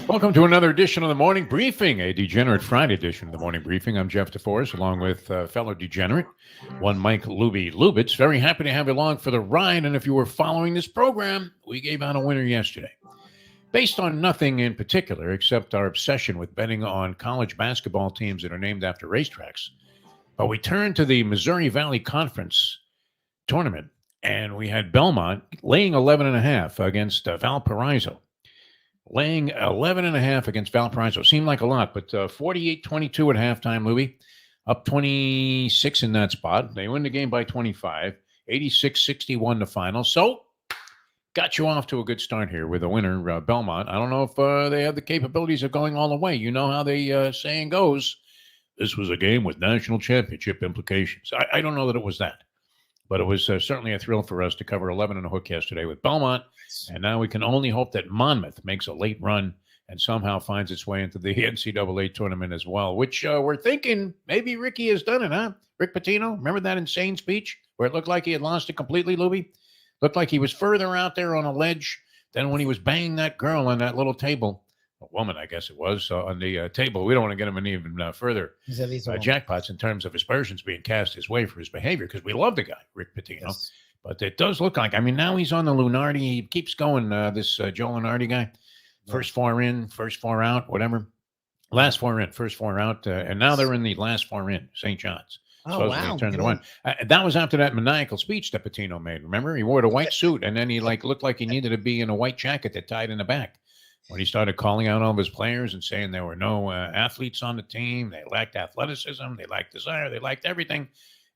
Welcome to another edition of the Morning Briefing, a Degenerate Friday edition of the Morning Briefing. I'm Jeff DeForest, along with fellow Degenerate, one Mike Lubie Lubitz. Very happy to have you along for the ride. And if you were following this program, we gave out a winner yesterday. Based on nothing in particular, except our obsession with betting on college basketball teams that are named after racetracks. But we turned to the Missouri Valley Conference tournament, and we had Belmont laying 11.5 against Valparaiso. Laying 11.5 against Valparaiso. Seemed like a lot, but 48-22 at halftime, Louie. Up 26 in that spot. They win the game by 25. 86-61 the final. So, got you off to a good start here with a winner, Belmont. I don't know if they have the capabilities of going all the way. You know how the saying goes. This was a game with national championship implications. I don't know that it was that. But it was certainly a thrill for us to cover 11 and a hook yesterday with Belmont. And now we can only hope that Monmouth makes a late run and somehow finds its way into the NCAA tournament as well, which we're thinking maybe Ricky has done it, huh? Rick Pitino, remember that insane speech where it looked like he had lost it completely, Lubie? Looked like he was further out there on a ledge than when he was banging that girl on that little table. A woman, I guess it was, on the table. We don't want to get him in even further jackpots in terms of aspersions being cast his way for his behavior, because we love the guy, Rick Pitino. Yes. But it does look like, I mean, now he's on the Lunardi. He keeps going, this Joe Lunardi guy. First four in, first four out, whatever. Last four in, first four out. And now they're in the last four in, St. John's. Oh, wow. Turned it on. That was after that maniacal speech that Pitino made. Remember? He wore a white suit, and then he looked like he needed to be in a white jacket that tied in the back. When he started calling out all of his players and saying there were no athletes on the team, they lacked athleticism, they lacked desire, they lacked everything.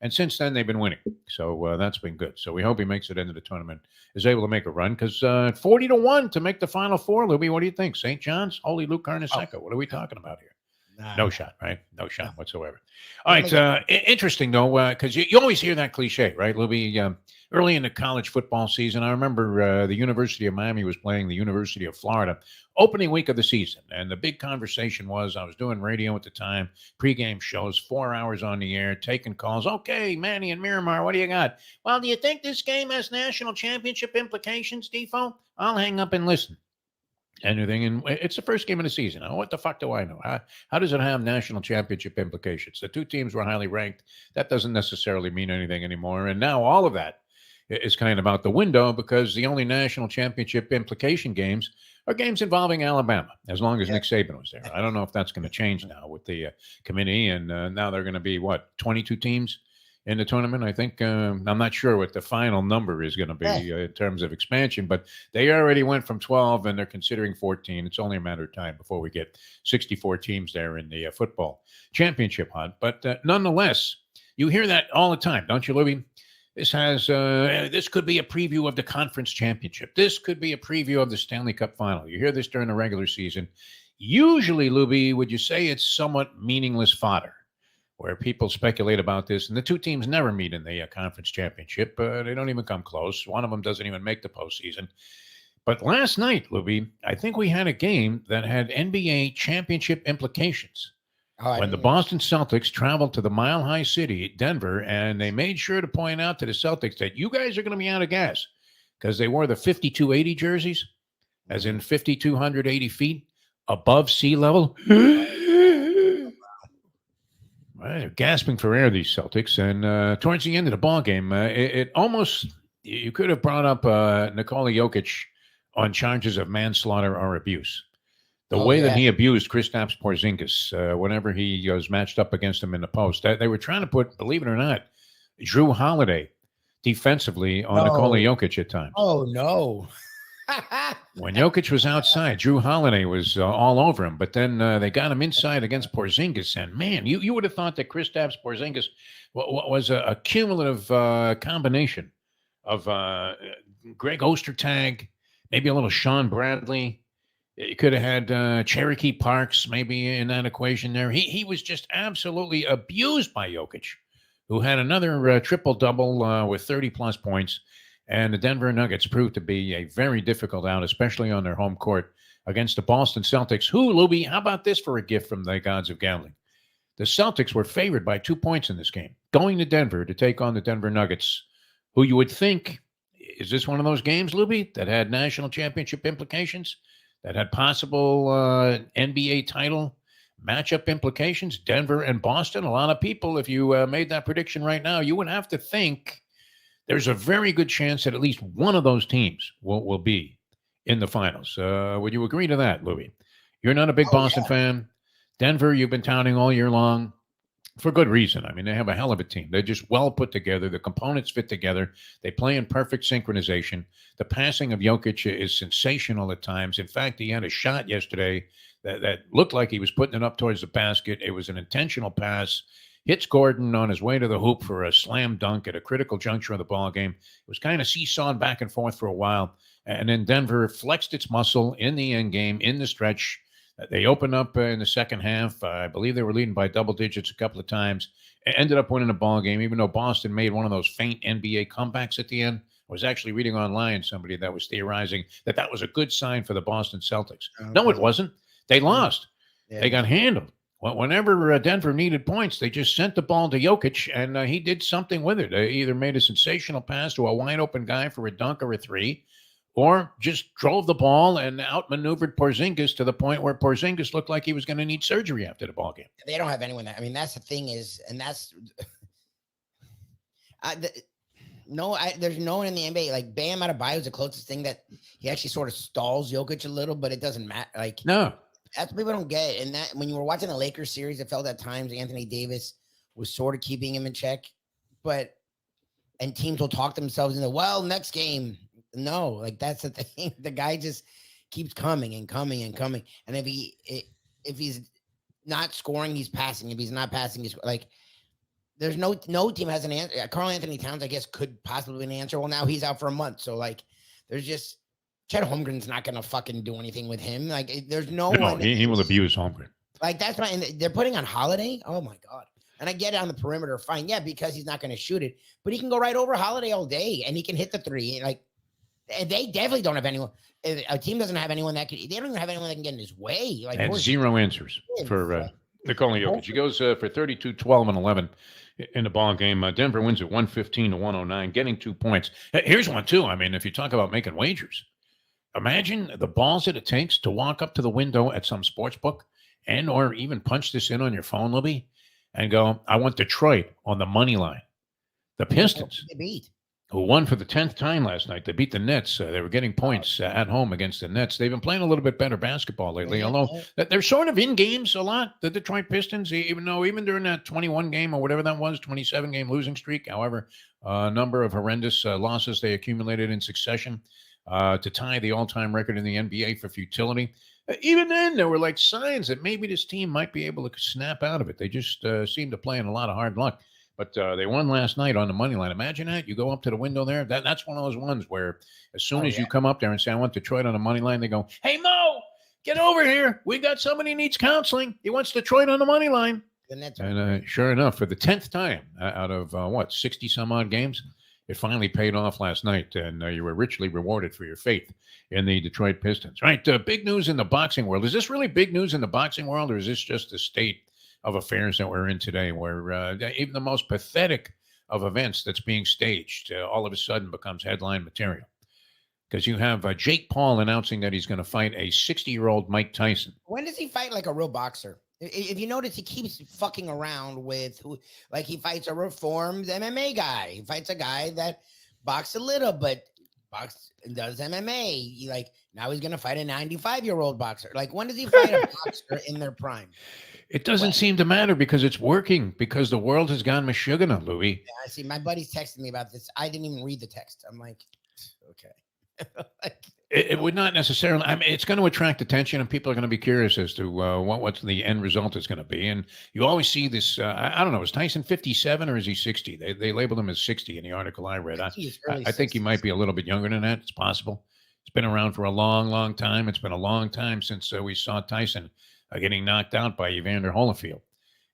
And since then, they've been winning. So that's been good. So we hope he makes it into the tournament, is able to make a run, because 40-1 to make the Final Four, Lubie, what do you think? St. John's? Holy Luke Carnesecca. What are we talking about here? No shot, right? No shot whatsoever. All right. Interesting, though, because you always hear that cliche, right, Lubie? Early in the college football season, I remember the University of Miami was playing the University of Florida opening week of the season. And the big conversation was, I was doing radio at the time, pregame shows, 4 hours on the air, taking calls. Okay, Manny and Miramar, what do you got? Well, do you think this game has national championship implications, Defo? I'll hang up and listen. Anything, and it's the first game of the season. What the fuck do I know? How does it have national championship implications? The two teams were highly ranked. That doesn't necessarily mean anything anymore. And now all of that is kind of out the window, because the only national championship implication games are games involving Alabama, as long as Nick Saban was there. I don't know if that's going to change now with the committee, and now they're going to be, 22 teams in the tournament, I think. I'm not sure what the final number is going to be in terms of expansion, but they already went from 12 and they're considering 14. It's only a matter of time before we get 64 teams there in the football championship hunt. But nonetheless, you hear that all the time, don't you, Louie? This could be a preview of the conference championship. This could be a preview of the Stanley Cup final. You hear this during the regular season. Usually, Lubie, would you say it's somewhat meaningless fodder, where people speculate about this, and the two teams never meet in the conference championship. They don't even come close. One of them doesn't even make the postseason. But last night, Lubie, I think we had a game that had NBA championship implications. When the Boston Celtics traveled to the Mile High City, Denver, and they made sure to point out to the Celtics that you guys are going to be out of gas, because they wore the 5280 jerseys, as in 5,280 feet above sea level. They're gasping for air, these Celtics. And towards the end of the ball game, it almost, you could have brought up Nikola Jokic on charges of manslaughter or abuse. The way that he abused Kristaps Porzingis whenever he was matched up against him in the post. They were trying to put, believe it or not, Drew Holiday defensively on Nikola Jokic at times. Oh, no. When Jokic was outside, Drew Holiday was all over him. But then they got him inside against Porzingis. And, man, you would have thought that Kristaps Porzingis was a cumulative combination of Greg Ostertag, maybe a little Sean Bradley. You could have had Cherokee Parks maybe in that equation there. He was just absolutely abused by Jokic, who had another triple-double with 30-plus points. And the Denver Nuggets proved to be a very difficult out, especially on their home court against the Boston Celtics, who, Lubie, how about this for a gift from the gods of gambling? The Celtics were favored by 2 points in this game, going to Denver to take on the Denver Nuggets, who you would think, is this one of those games, Lubie, that had national championship implications? that had possible NBA title matchup implications, Denver and Boston. A lot of people, if you made that prediction right now, you would have to think there's a very good chance that at least one of those teams will be in the finals. Would you agree to that, Louis? You're not a big Oh Boston yeah. fan. Denver, you've been touting all year long for good reason. I mean, they have a hell of a team. They're just well put together. The components fit together. They play in perfect synchronization. The passing of Jokic is sensational at times. In fact, he had a shot yesterday that looked like he was putting it up towards the basket. It was an intentional pass. Hits Gordon on his way to the hoop for a slam dunk at a critical juncture of the ball game. It was kind of seesawing back and forth for a while. And then Denver flexed its muscle in the end game, in the stretch. They opened up in the second half. I believe they were leading by double digits a couple of times. Ended up winning the ball game, even though Boston made one of those faint NBA comebacks at the end. I was actually reading online somebody that was theorizing that was a good sign for the Boston Celtics. No, it wasn't. They lost. Yeah, They got handled. Well, whenever Denver needed points, they just sent the ball to Jokic, and he did something with it. They either made a sensational pass to a wide open guy for a dunk or a three, or just drove the ball and outmaneuvered Porzingis to the point where Porzingis looked like he was going to need surgery after the ball game. They don't have anyone that. I mean, that's the thing is, and that's there's no one in the NBA like Bam Adebayo is the closest thing that he actually sort of stalls Jokic a little, but it doesn't matter. Like No, that's what people don't get. And that when you were watching the Lakers series, it felt at times Anthony Davis was sort of keeping him in check, and teams will talk themselves into next game. No, like that's the thing. The guy just keeps coming and coming and coming. And if he's not scoring, he's passing. If he's not passing, he's like there's no team has an answer. Karl Anthony Towns, I guess, could possibly be an answer. Well, now he's out for a month, so like there's just Chet Holmgren's not gonna fucking do anything with him. Like there's no one. He will abuse Holmgren. Like that's why they're putting on Holiday. Oh my god. And I get it on the perimeter, fine, yeah, because he's not going to shoot it, but he can go right over Holiday all day, and he can hit the three. Like they definitely don't have anyone. A team doesn't have anyone that can. They don't even have anyone that can get in his way. Like and zero answers for Nikola Jokic. He goes for 32, 12, and 11 in the ball game. Denver wins at 115 to 109, getting 2 points. Here's one too. I mean, if you talk about making wagers, imagine the balls that it takes to walk up to the window at some sports book or even punch this in on your phone, Libby, and go, I want Detroit on the money line. The Pistons, who won for the 10th time last night. They beat the Nets. They were getting points at home against the Nets. They've been playing a little bit better basketball lately, although they're sort of in games a lot, the Detroit Pistons, even during that 21 game or whatever that was, 27 game losing streak, however, a number of horrendous losses they accumulated in succession to tie the all-time record in the NBA for futility. Even then, there were like signs that maybe this team might be able to snap out of it. They just seem to play in a lot of hard luck. But they won last night on the money line. Imagine that. You go up to the window there. That's one of those ones where as soon as you come up there and say, I want Detroit on the money line, they go, hey, Mo, get over here. We got somebody who needs counseling. He wants Detroit on the money line. And sure enough, for the 10th time out of 60 some odd games, it finally paid off last night, and you were richly rewarded for your faith in the Detroit Pistons. Right, big news in the boxing world. Is this really big news in the boxing world, or is this just the state of affairs that we're in today, where even the most pathetic of events that's being staged all of a sudden becomes headline material? Because you have Jake Paul announcing that he's going to fight a 60-year-old Mike Tyson. When does he fight like a real boxer? If you notice, he keeps fucking around with like he fights a reformed MMA guy. He fights a guy that boxes a little, but does MMA. Now he's gonna fight a 95-year-old boxer. Like when does he fight a boxer in their prime? It doesn't seem to matter because it's working. Because the world has gone mashugana, Louis. Yeah, I see. My buddy's texting me about this. I didn't even read the text. I'm like, okay. It would not necessarily. I mean, it's going to attract attention, and people are going to be curious as to what the end result is going to be. And you always see this. I don't know. Is Tyson 57 or is he 60? They labeled him as 60 in the article I read. I think he might be a little bit younger than that. It's possible. It's been around for a long, long time. It's been a long time since we saw Tyson getting knocked out by Evander Holyfield.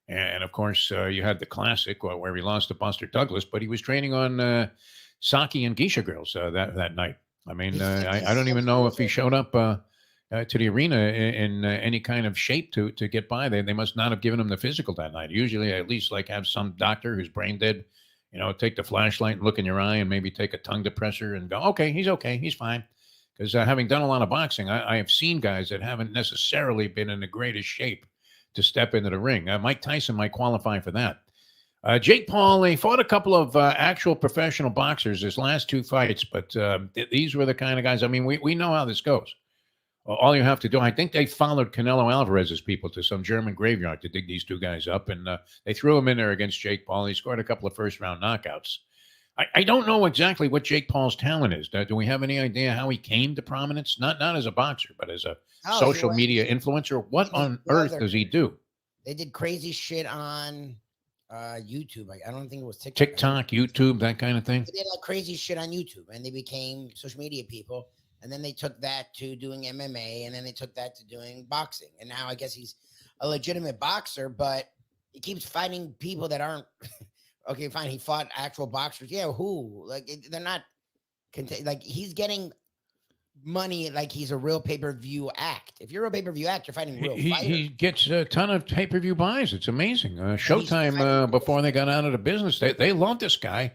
And of course, you had the classic where he lost to Buster Douglas, but he was training on sake and geisha girls that night. I mean, I don't even know if he showed up to the arena in any kind of shape to get by. They must not have given him the physical that night. Usually, at least have some doctor who's brain dead, take the flashlight and look in your eye and maybe take a tongue depressor and go, okay, he's fine. Because having done a lot of boxing, I have seen guys that haven't necessarily been in the greatest shape to step into the ring. Mike Tyson might qualify for that. Jake Paul, he fought a couple of actual professional boxers his last 2 fights, but these were the kind of guys. I mean, we know how this goes. All you have to do, I think they followed Canelo Alvarez's people to some German graveyard to dig these 2 guys up, and they threw him in there against Jake Paul. He scored a couple of first-round knockouts. I don't know exactly what Jake Paul's talent is. Do we have any idea how he came to prominence? Not as a boxer, but as a social media influencer. What on earth does he do? They did crazy shit on YouTube. I don't think it was TikTok, YouTube, that kind of thing. They did like crazy shit on YouTube, and they became social media people. And then they took that to doing MMA, and then they took that to doing boxing. And now I guess he's a legitimate boxer, but he keeps fighting people that aren't. Okay, fine. He fought actual boxers. Yeah, who? Like, they're not. Like, he's getting money like he's a real pay-per-view act. If you're a pay-per-view act, you're fighting real fighters. He gets a ton of pay-per-view buys. It's amazing. Showtime, before they got out of the business, they love this guy.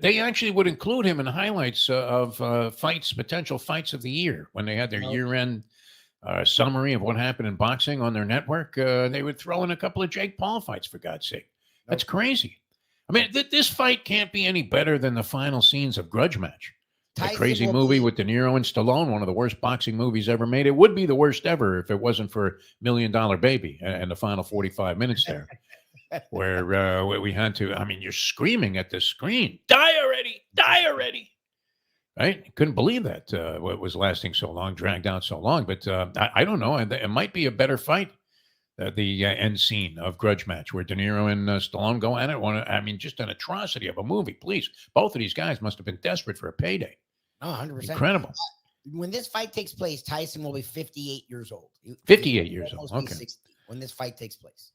They actually would include him in highlights of potential fights of the year when they had their year-end summary of what happened in boxing on their network. They would throw in a couple of Jake Paul fights, for God's sake. That's crazy. I mean, this fight can't be any better than the final scenes of Grudge Match. That crazy movie with De Niro and Stallone, one of the worst boxing movies ever made. It would be the worst ever if it wasn't for $1 Million Baby and the final 45 minutes there, where we had to. I mean, you're screaming at the screen, "Die already! Die already!" Right? Couldn't believe that it was lasting so long, dragged out so long. But I don't know. It might be a better fight. The end scene of Grudge Match, where De Niro and Stallone go at it. I mean, just an atrocity of a movie. Please, both of these guys must have been desperate for a payday. Oh, 100%. Incredible. When this fight takes place, Tyson will be 58 years old. 58 years old. Okay. 60 when this fight takes place.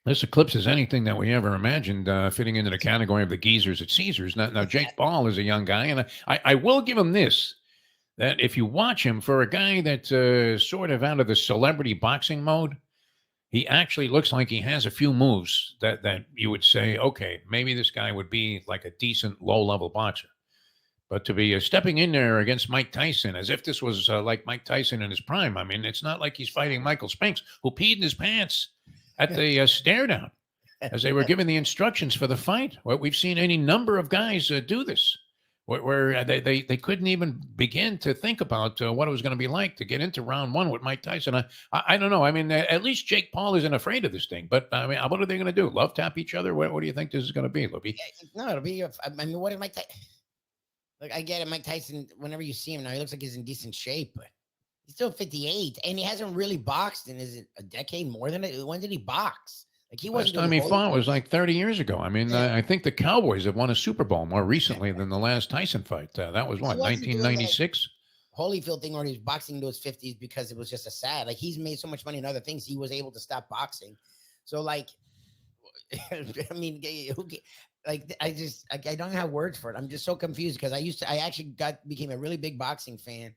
This eclipses anything that we ever imagined fitting into the category of the geezers at Caesars. Now Jake Paul is a young guy, and I will give him this, that if you watch him, for a guy that's sort of out of the celebrity boxing mode, he actually looks like he has a few moves that you would say, okay, maybe this guy would be like a decent low-level boxer. But to be stepping in there against Mike Tyson as if this was like Mike Tyson in his prime, I mean, it's not like he's fighting Michael Spinks, who peed in his pants at the stare down as they were given the instructions for the fight. Well, we've seen any number of guys do this, where they couldn't even begin to think about what it was going to be like to get into round 1 with Mike Tyson. I don't know. I mean, at least Jake Paul isn't afraid of this thing. But I mean, what are they going to do? Love tap each other? What do you think this is going to be, Lubie? No, it'll be. I mean, what did Mike Tyson? Like, I get it, Mike Tyson. Whenever you see him now, he looks like he's in decent shape, but he's still 58, and he hasn't really boxed in a decade more than it. When did he box? Like, he wasn't. Last time he fought was like 30 years ago. I mean, I think the Cowboys have won a Super Bowl more recently than the last Tyson fight. That was what, 1996? Holyfield thing where he was boxing into his 50s because it was just a sad. Like, he's made so much money in other things, he was able to stop boxing. So, like, I mean, like, I don't have words for it. I'm just so confused because I actually became a really big boxing fan.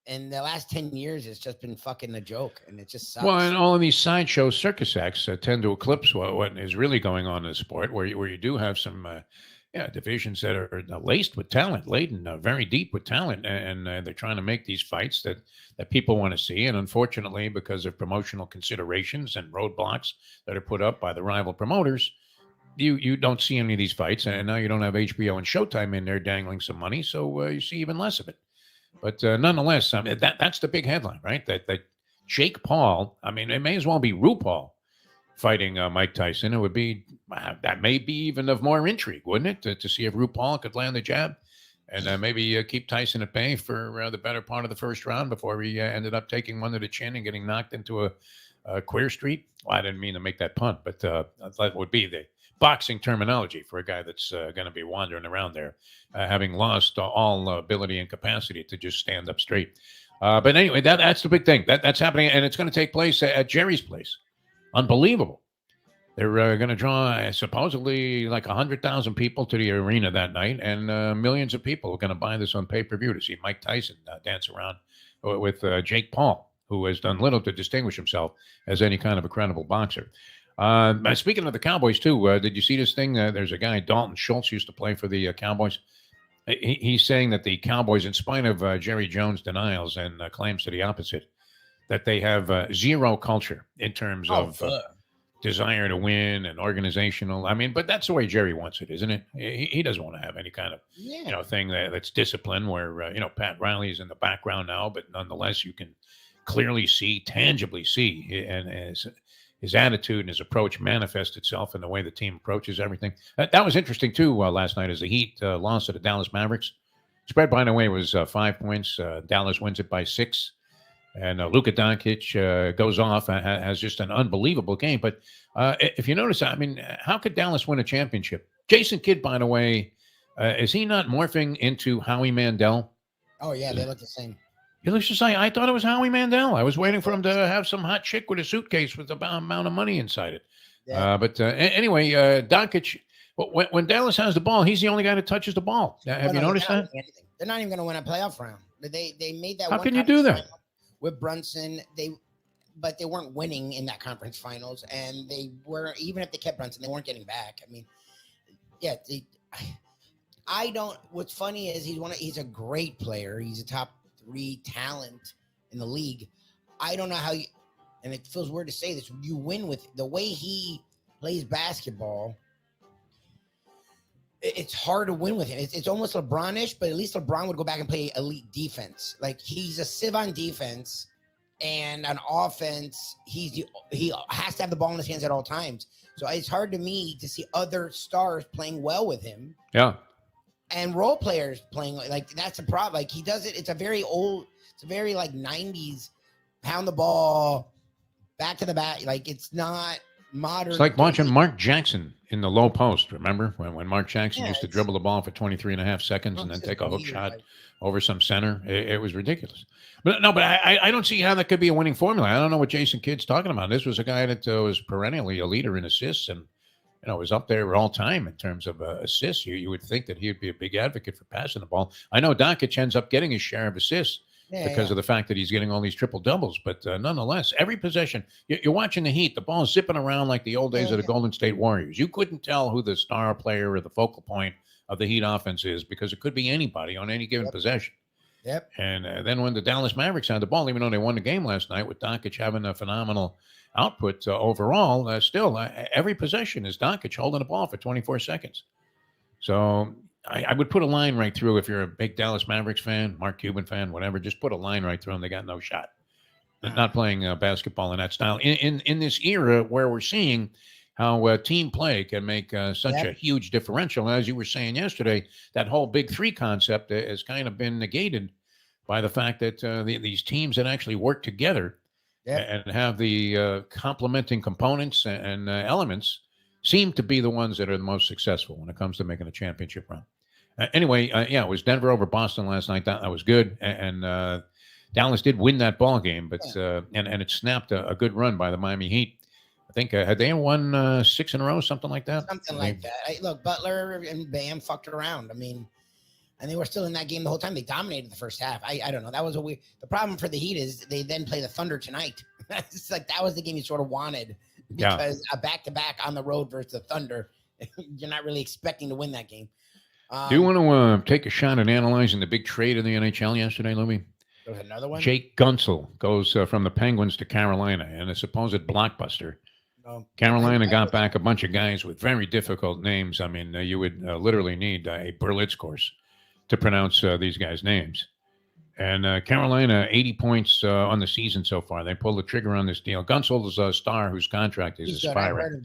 And the last 10 years, it's just been fucking a joke, and it just sucks. Well, and all of these sideshow circus acts tend to eclipse what is really going on in the sport, where you do have some divisions that are laced with talent, laden very deep with talent, and they're trying to make these fights that people want to see. And unfortunately, because of promotional considerations and roadblocks that are put up by the rival promoters, you don't see any of these fights, and now you don't have HBO and Showtime in there dangling some money, so you see even less of it. But nonetheless, I mean, that's the big headline, right? That Jake Paul, I mean, it may as well be RuPaul fighting Mike Tyson. It would be, that may be even of more intrigue, wouldn't it? To see if RuPaul could land the jab and maybe keep Tyson at bay for the better part of the first round before he ended up taking one to the chin and getting knocked into a queer street. Well, I didn't mean to make that pun, but that would be the boxing terminology for a guy that's going to be wandering around there, having lost all ability and capacity to just stand up straight. But anyway, that's the big thing. That's happening, and it's going to take place at Jerry's place. Unbelievable. They're going to draw supposedly like 100,000 people to the arena that night, and millions of people are going to buy this on pay-per-view to see Mike Tyson dance around with Jake Paul, who has done little to distinguish himself as any kind of a credible boxer. Speaking of the Cowboys, too, did you see this thing? There's a guy, Dalton Schultz, used to play for the Cowboys. He's saying that the Cowboys, in spite of Jerry Jones' denials and claims to the opposite, that they have zero culture in terms of desire to win and organizational. I mean, but that's the way Jerry wants it, isn't it? He doesn't want to have any kind of thing that's discipline where Pat Riley's in the background now, but nonetheless you can clearly see, tangibly see, and his attitude and his approach manifest itself in the way the team approaches everything. That was interesting too last night as the Heat lost to the Dallas Mavericks. Spread, by the way, was 5 points. Dallas wins it by 6. And Luka Doncic goes off, has just an unbelievable game. But if you notice, I mean, how could Dallas win a championship? Jason Kidd, by the way, is he not morphing into Howie Mandel? Oh, yeah, they look the same. He looks just like, I thought it was Howie Mandel. I was waiting for him to have some hot chick with a suitcase with the amount of money inside it. Yeah. But anyway, Doncic, when Dallas has the ball, he's the only guy that touches the ball. Have you noticed that? They're not even going to win a playoff round. They made that. How can you do that? With Brunson, but they weren't winning in that conference finals, and they were, even if they kept Brunson, they weren't getting back. I mean, yeah, what's funny is he's a great player. He's a top 3 talent in the league. I don't know how and it feels weird to say this, you win with the way he plays basketball. It's hard to win with him. It's almost LeBron-ish, but at least LeBron would go back and play elite defense. Like, he's a sieve on defense, and on offense, he has to have the ball in his hands at all times. So it's hard to me to see other stars playing well with him. Yeah. And role players playing like that's a problem. Like, he does it. It's a very like 90s pound the ball back to the back. Like, it's not modern. It's like watching Mark Jackson in the low post. Remember when Mark Jackson used to dribble the ball for 23 and a half seconds and then take a hook shot over some center? It was ridiculous. But I don't see how that could be a winning formula. I don't know what Jason Kidd's talking about. This was a guy that was perennially a leader in assists and was up there all time in terms of assists. You would think that he would be a big advocate for passing the ball. I know Doncic ends up getting his share of assists because of the fact that he's getting all these triple doubles. But nonetheless, every possession, you're watching the Heat, the ball's zipping around like the old days of the Golden State Warriors. You couldn't tell who the star player or the focal point of the Heat offense is because it could be anybody on any given possession. Yep. And then when the Dallas Mavericks had the ball, even though they won the game last night with Doncic having a phenomenal output overall, still every possession is Doncic holding the ball for 24 seconds. So I would put a line right through if you're a big Dallas Mavericks fan, Mark Cuban fan, whatever. Just put a line right through them. They got no shot. Not playing basketball in that style. In this era where we're seeing how team play can make such a huge differential. As you were saying yesterday, that whole Big Three concept has kind of been negated by the fact that these teams that actually work together and have the complementing components and elements seem to be the ones that are the most successful when it comes to making a championship run. Anyway, it was Denver over Boston last night. That was good. And Dallas did win that ball game, but and it snapped a good run by the Miami Heat. I think had they won 6 in a row, something like that? Something like that. Look, Butler and Bam fucked around. I mean, and they were still in that game the whole time. They dominated the first half. I don't know. That was a weird. The problem for the Heat is they then play the Thunder tonight. It's like that was the game you sort of wanted because a back-to-back on the road versus the Thunder, you're not really expecting to win that game. Do you want to take a shot at analyzing the big trade in the NHL yesterday, Lubie? There's another one. Jake Gunsel goes from the Penguins to Carolina, and a supposed blockbuster. Carolina got back a bunch of guys with very difficult names. I mean, you would literally need a Berlitz course to pronounce these guys' names. And Carolina, 80 points on the season so far. They pulled the trigger on this deal. Gunsel's a star whose contract is expiring.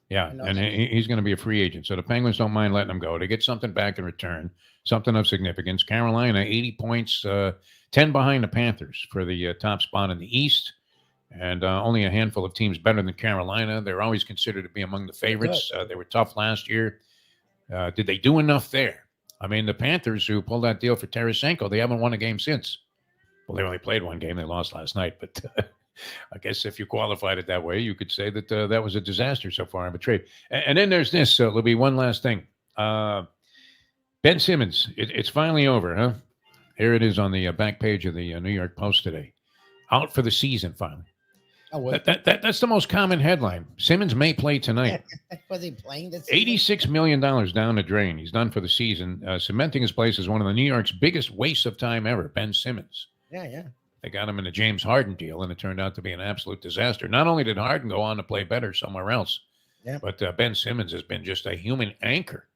Yeah, and he's going to be a free agent. So the Penguins don't mind letting him go. They get something back in return, something of significance. Carolina, 80 points, 10 behind the Panthers for the top spot in the East. And only a handful of teams better than Carolina. They're always considered to be among the favorites. They were tough last year. Did they do enough there? I mean, the Panthers, who pulled that deal for Tarasenko, they haven't won a game since. Well, they only played one game. They lost last night. But I guess if you qualified it that way, you could say that that was a disaster so far in the trade. And then there's this, Libby, one last thing. Ben Simmons, it's finally over, huh? Here it is on the back page of the New York Post today. Out for the season, finally. That's the most common headline. Simmons may play tonight. Was he playing this season? $86 million down the drain. He's done for the season, cementing his place as one of the New York's biggest wastes of time ever, Ben Simmons. Yeah. They got him in a James Harden deal, and it turned out to be an absolute disaster. Not only did Harden go on to play better somewhere else, but Ben Simmons has been just a human anchor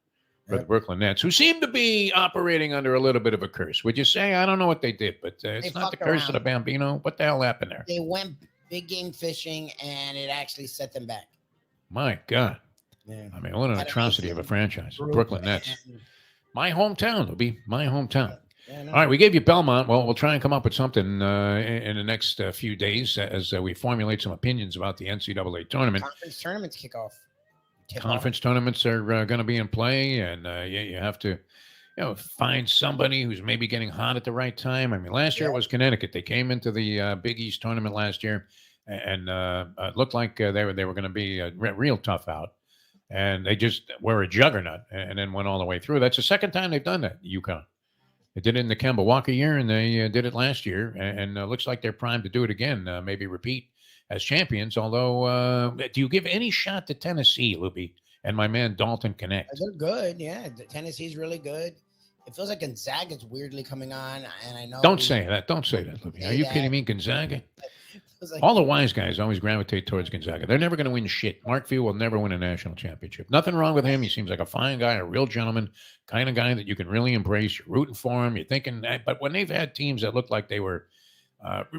for the Brooklyn Nets, who seem to be operating under a little bit of a curse. Would you say? I don't know what they did, but it's not the curse of the Bambino. What the hell happened there? They went big game fishing, and it actually set them back. My God. Yeah. I mean, what an atrocity of a franchise. The Brooklyn Nets. My hometown, Lubie. My hometown. Yeah, all right, we gave you Belmont. Well, we'll try and come up with something in the next few days as we formulate some opinions about the NCAA tournament. Conference tournaments kick off. Conference tournaments are going to be in play, and you have to find somebody who's maybe getting hot at the right time. I mean, last year it was Connecticut. They came into the Big East tournament last year, and it looked like they were going to be real tough out. And they just were a juggernaut and then went all the way through. That's the second time they've done that, UConn. They did it in the Kemba Walker year, and they did it last year. And looks like they're primed to do it again, maybe repeat as champions. Although, do you give any shot to Tennessee, Lubie, and my man Dalton Connect? They're good, yeah. Tennessee's really good. It feels like Gonzaga's weirdly coming on, and I know. Don't say that, Lubie. Are you kidding me, Gonzaga? Like, all the wise guys always gravitate towards Gonzaga. They're never going to win shit. Mark Few will never win a national championship. Nothing wrong with him. He seems like a fine guy, a real gentleman, kind of guy that you can really embrace. You're rooting for him. You're thinking that. But when they've had teams that look like they were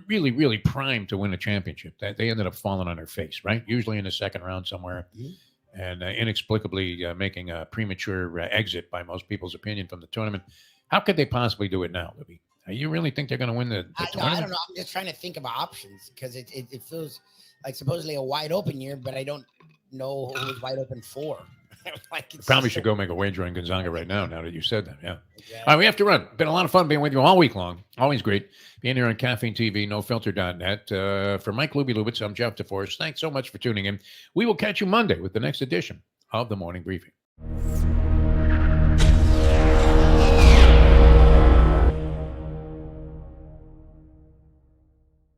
really, really primed to win a championship, they ended up falling on their face, right? Usually in the second round somewhere. Mm-hmm. And inexplicably making a premature exit, by most people's opinion, from the tournament. How could they possibly do it now, Libby? You really think they're going to win the tournament? I don't know. I'm just trying to think of options because it feels like supposedly a wide open year, but I don't know who was wide open for. Probably should go make a wager on Gonzaga right now that you said that. Yeah. Exactly. All right, we have to run. Been a lot of fun being with you all week long. Always great. Being here on Caffeine TV, NoFilter.net. For Mike Lubie-Lubitz, I'm Jeff DeForest. Thanks so much for tuning in. We will catch you Monday with the next edition of the Morning Briefing.